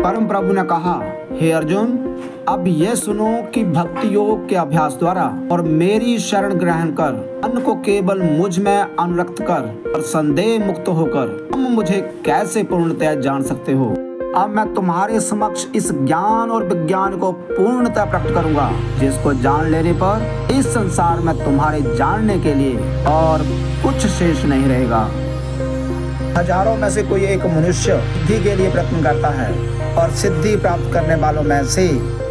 परम प्रभु ने कहा, हे अर्जुन, अब ये सुनो कि भक्ति योग के अभ्यास द्वारा और मेरी शरण ग्रहण कर मन को केवल मुझ में अनुरक्त कर और संदेह मुक्त होकर तुम मुझे कैसे पूर्णतः जान सकते हो। अब मैं तुम्हारे समक्ष इस ज्ञान और विज्ञान को पूर्णतः प्रकट करूंगा, जिसको जान लेने पर इस संसार में तुम्हारे जानने के लिए और कुछ शेष नहीं रहेगा। हजारों में से कोई एक मनुष्य सिद्धि के लिए प्रयत्न करता है और सिद्धि प्राप्त करने वालों में से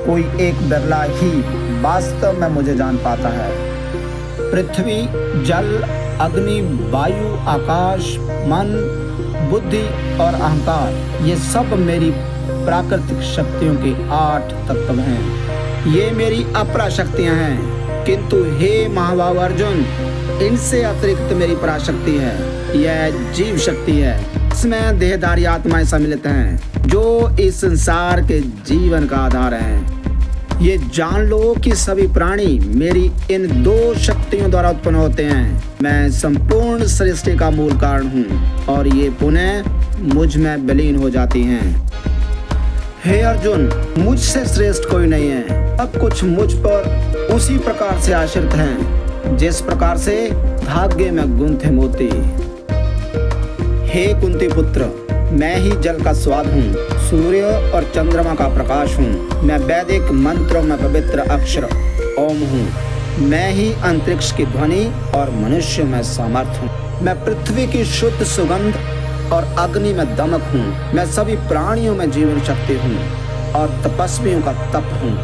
कोई एक बिरला ही वास्तव में मुझे जान पाता है। पृथ्वी, जल, अग्नि, वायु, आकाश, मन, बुद्धि और अहंकार, ये सब मेरी प्राकृतिक शक्तियों के 8 तत्व हैं। ये मेरी अपराशक्तियां हैं, किंतु हे महाभाव अर्जुन, इनसे अतिरिक्त मेरी पराशक्ति है। यह जीव शक्ति है। इसमें देहधारी आत्माएं सम्मिलित हैं, जो इस संसार के जीवन का आधार है। ये जान लो कि सभी प्राणी मेरी इन 2 शक्तियों द्वारा उत्पन्न होते हैं। मैं संपूर्ण सृष्टि का मूल कारण हूँ और ये पुनः मुझ में विलीन हो जाती हैं। हे अर्जुन, मुझसे श्रेष्ठ कोई नहीं है। सब कुछ मुझ पर उसी प्रकार से आश्रित हैं जिस प्रकार से धागे में गुंथे मोती। हे कुंती पुत्र, मैं ही जल का स्वाद हूँ, सूर्य और चंद्रमा का प्रकाश हूँ। मैं वैदिक मंत्रों में पवित्र अक्षर ओम हूँ। मैं ही अंतरिक्ष की ध्वनि और मनुष्य में सामर्थ हूँ। मैं पृथ्वी की शुद्ध सुगंध और अग्नि में दमक हूँ। मैं सभी प्राणियों में जीवन शक्ति हूँ और तपस्वियों का तप हूँ।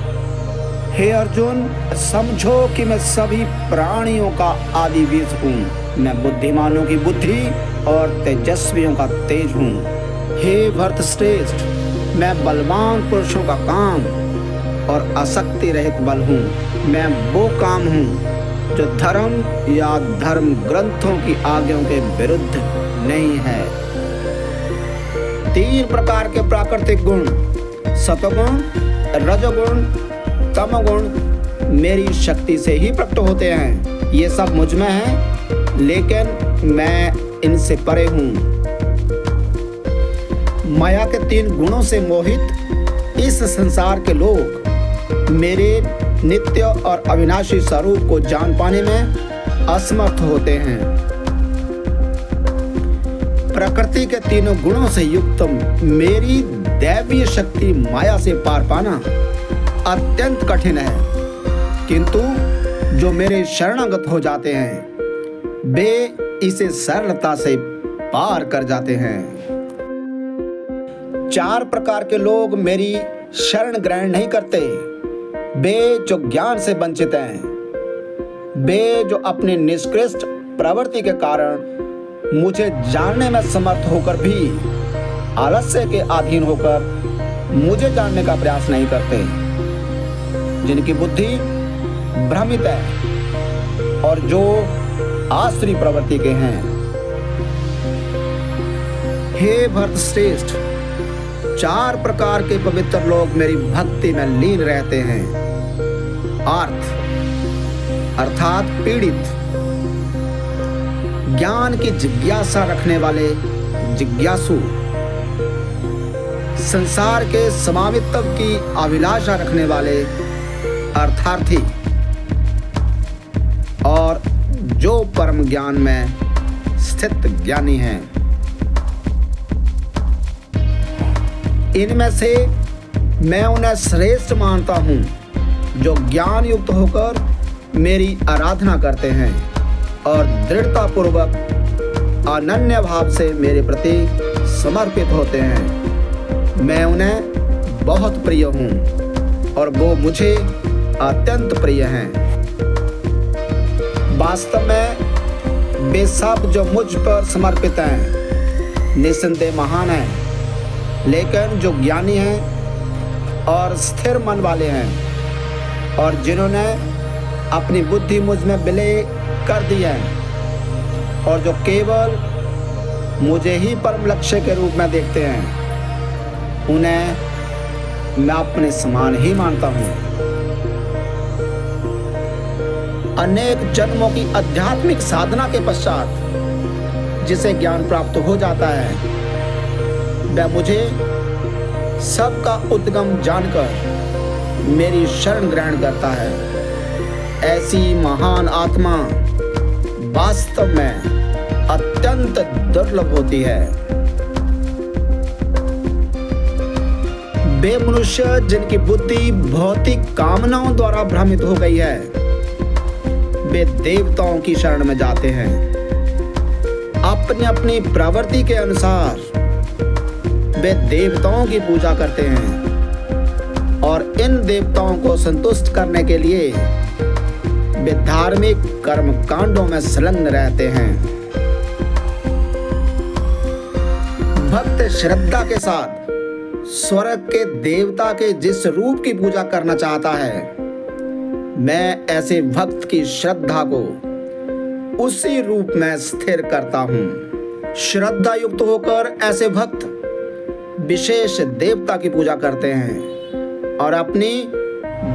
हे अर्जुन, समझो कि मैं सभी प्राणियों का आदि बीज हूँ। मैं बुद्धिमानों की बुद्धि और तेजस्वियों का तेज हूँ। हे भरत श्रेष्ठ, मैं बलवान पुरुषों का काम और आसक्ति रहित बल हूँ। मैं वो काम हूँ जो धर्म या धर्म ग्रंथों की आज्ञाओं के विरुद्ध नहीं है। 3 प्रकार के प्राकृतिक गुण, सतगुण, रजोगुण, तमोगुण, मेरी शक्ति से ही प्रकट होते हैं। ये सब मुझ में है, लेकिन मैं इनसे परे हूँ। माया के 3 गुणों से मोहित इस संसार के लोग मेरे नित्य और अविनाशी स्वरूप को जान पाने में असमर्थ होते हैं। प्रकृति के 3 गुणों से युक्त मेरी दैवीय शक्ति माया से पार पाना अत्यंत कठिन है, किंतु जो मेरे शरणागत हो जाते हैं वे इसे सरलता से पार कर जाते हैं। 4 प्रकार के लोग मेरी शरण ग्रहण नहीं करते। वे जो ज्ञान से वंचित हैं, वे जो अपनी निष्कृष्ट प्रवृत्ति के कारण मुझे जानने में समर्थ होकर भी आलस्य के अधीन होकर मुझे जानने का प्रयास नहीं करते, जिनकी बुद्धि भ्रमित है और जो आसुरी प्रवृत्ति के हैं। हे भरत श्रेष्ठ, 4 प्रकार के पवित्र लोग मेरी भक्ति में लीन रहते हैं। आर्थ अर्थात पीड़ित, ज्ञान की जिज्ञासा रखने वाले जिज्ञासु, संसार के समावित्व की अभिलाषा रखने वाले अर्थार्थी, और जो परम ज्ञान में स्थित ज्ञानी हैं। इनमें से मैं उन्हें श्रेष्ठ मानता हूँ जो ज्ञान युक्त होकर मेरी आराधना करते हैं और दृढ़ता पूर्वक अनन्य भाव से मेरे प्रति समर्पित होते हैं। मैं उन्हें बहुत प्रिय हूँ और वो मुझे अत्यंत प्रिय हैं। वास्तव में वे सब जो मुझ पर समर्पित हैं निस्संदेह महान हैं, लेकिन जो ज्ञानी हैं और स्थिर मन वाले हैं और जिन्होंने अपनी बुद्धि मुझ में विलय कर दी है और जो केवल मुझे ही परम लक्ष्य के रूप में देखते हैं, उन्हें मैं अपने समान ही मानता हूँ। अनेक जन्मों की आध्यात्मिक साधना के पश्चात जिसे ज्ञान प्राप्त हो जाता है, वह मुझे सबका उद्गम जानकर मेरी शरण ग्रहण करता है। ऐसी महान आत्मा वास्तव में अत्यंत दुर्लभ होती है। वे मनुष्य जिनकी बुद्धि भौतिक कामनाओं द्वारा भ्रमित हो गई है, वे देवताओं की शरण में जाते हैं। अपनी अपनी प्रवृत्ति के अनुसार वे देवताओं की पूजा करते हैं और इन देवताओं को संतुष्ट करने के लिए वे धार्मिक कर्म कांडों में संलग्न रहते हैं। भक्त श्रद्धा के साथ स्वर्ग के देवता के जिस रूप की पूजा करना चाहता है, मैं ऐसे भक्त की श्रद्धा को उसी रूप में स्थिर करता हूँ। श्रद्धा युक्त होकर ऐसे भक्त विशेष देवता की पूजा करते हैं और अपनी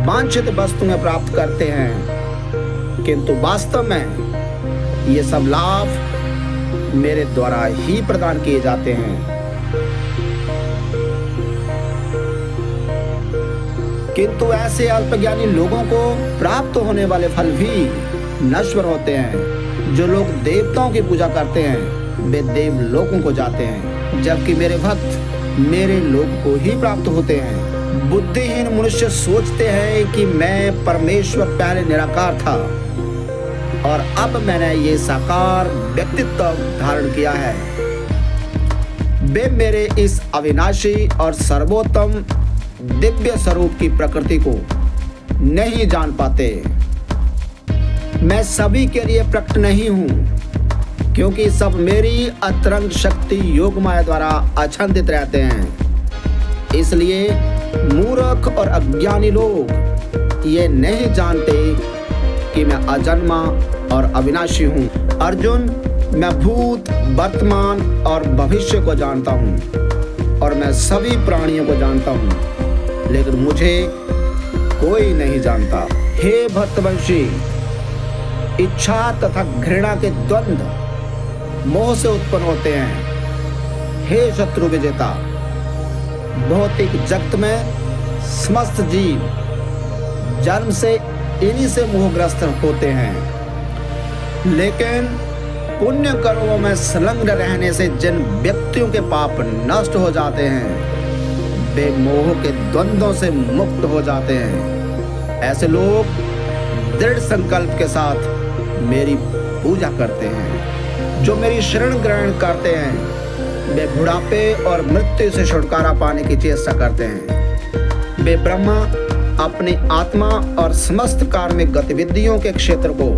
वांछित वस्तुएं प्राप्त करते हैं, किंतु वास्तव में ये सब लाभ मेरे द्वारा ही प्रदान किए जाते हैं। किंतु ऐसे अल्पज्ञानी लोगों को प्राप्त होने वाले फल भी नश्वर होते हैं। जो लोग देवताओं की पूजा करते हैं वे देवलोकों को जाते हैं, जबकि मेरे भक्त मेरे लोक को ही प्राप्त होते हैं। बुद्धिहीन मनुष्य सोचते हैं कि मैं परमेश्वर पहले निराकार था और अब मैंने ये साकार व्यक्तित्व धारण किया है। वे मेरे इस अविनाशी और सर्वोत्तम दिव्य स्वरूप की प्रकृति को नहीं जान पाते। मैं सभी के लिए प्रकट नहीं हूँ, क्योंकि सब मेरी अतरंग शक्ति योग माया द्वारा आच्छादित रहते हैं। इसलिए मूर्ख और अज्ञानी लोग ये नहीं जानते कि मैं अजन्मा और अविनाशी हूँ। अर्जुन, मैं भूत, वर्तमान और भविष्य को जानता हूँ और मैं सभी प्राणियों को जानता हूँ, लेकिन मुझे कोई नहीं जानता। हे भक्तवंशी, इच्छा तथा घृणा के द्वंद्व मोह से उत्पन्न होते हैं। हे शत्रु विजेता, भौतिक जगत में समस्त जीव जन्म से इन्हीं से मोहग्रस्त होते हैं, लेकिन पुण्य कर्मों में संलग्न रहने से जिन व्यक्तियों के पाप नष्ट हो जाते हैं वे मोह के द्वंद्वों से मुक्त हो जाते हैं। ऐसे लोग दृढ़ संकल्प के साथ मेरी पूजा करते हैं। जो मेरी शरण ग्रहण करते हैं वे बुढ़ापे और मृत्यु से छुटकारा पाने की चेष्टा करते हैं। वे ब्रह्मा, अपनी आत्मा और समस्त कार्मिक गतिविधियों के क्षेत्र को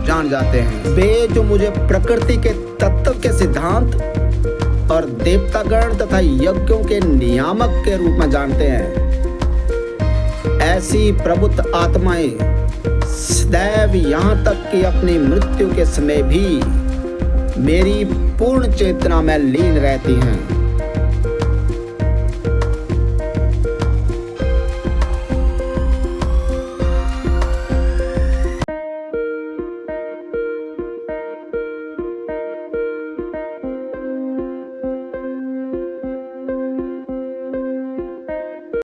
जान जाते हैं। वे जो मुझे प्रकृति के तत्व के सिद्धांत और देवतागण तथा यज्ञों के नियामक के रूप में जानते हैं। ऐसी प्रबुद्ध आत्माएं सदैव यहाँ तक कि अपनी मृत्यु के समय भी मेरी पूर्ण चेतना में लीन रहती हैं।